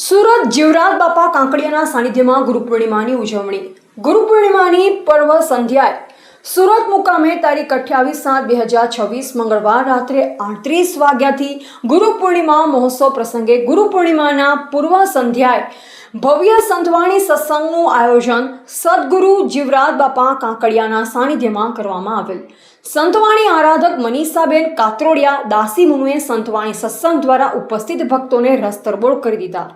સુરત જીવરાજ બાપા કાંકડિયાના સાનિધ્યમાં ગુરુ પૂર્ણિમાની ઉજવણી. ગુરુ પૂર્ણિમાની પર્વ સંધ્યાએ સુરત મુકામે તારીખ 28/7/2026 મંગળવાર રાત્રે 38 વાગ્યાથી ગુરુ પૂર્ણિમા મહોત્સવ પ્રસંગે ગુરુ પૂર્ણિમાના પૂર્વ સંધ્યાએ ભવ્ય સંતવાણી સત્સંગનું આયોજન સદગુરુ જીવરાજ બાપા કાંકડિયાના સાનિધ્યમાં કરવામાં આવેલ. સંતવાણી આરાધક મનીષાબેન કાત્રોડિયા દાસી મુનુએ સંતવાણી સત્સંગ દ્વારા ઉપસ્થિત ભક્તોને રસ તરબોળ કરી દીધા.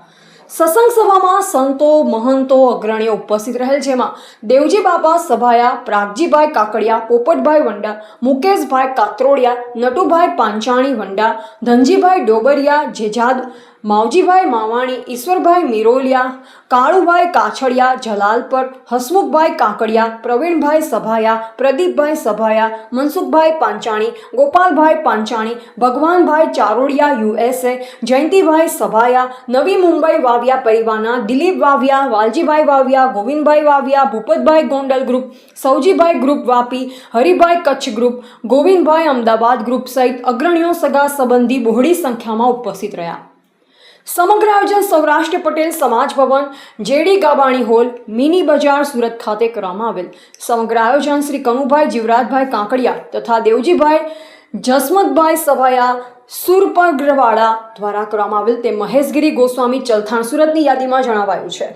સત્સંગ સભામાં સંતો મહંતો અગ્રણીઓ ઉપસ્થિત રહેલ, જેમાં દેવજી બાપા સભાયા, પ્રાગજીભાઈ કાકડિયા, પોપટભાઈ વંડા, મુકેશભાઈ કાત્રોડિયા, નટુભાઈ પાંચાણી વંડા, ધનજીભાઈ ડોબરિયા જેજાદ, માવજીભાઈ માવાણી, ઈશ્વરભાઈ મિરોલિયા, કાળુભાઈ કાછડિયા જલાલપર, હસમુખભાઈ કાકડિયા, પ્રવીણભાઈ સભાયા, પ્રદીપભાઈ સભાયા, મનસુખભાઈ પાંચાણી, ગોપાલભાઈ પાંચાણી, ભગવાનભાઈ ચારોડિયા USA, જયંતિભાઈ સભાયા, નવી મુંબઈ વાવિયા પરિવારના Dilip Vaviya, Valjibhai Vaviya, Govindbhai Vaviya, Bhupatbhai Gondal group, Saujibhai group Vapi, Haribhai Kutch group, Govindbhai Ahmedabad group સહિત અગ્રણીઓ સગા સંબંધી બહોળી સંખ્યામાં ઉપસ્થિત રહ્યા. સમગ્ર આયોજન સૌરાષ્ટ્ર પટેલ સમાજ ભવન, જેડી ગાબાણી હોલ, મિની બજાર સુરત ખાતે કરવામાં આવેલ. સમગ્ર આયોજન શ્રી કનુભાઈ જીવરાજભાઈ કાંકડિયા તથા દેવજીભાઈ જસમતભાઈ સભાયા સુરપગ્રવાડા દ્વારા કરવામાં આવેલ તે મહેશગીરી ગોસ્વામી ચલથાણ સુરતની યાદીમાં જણાવાયું છે.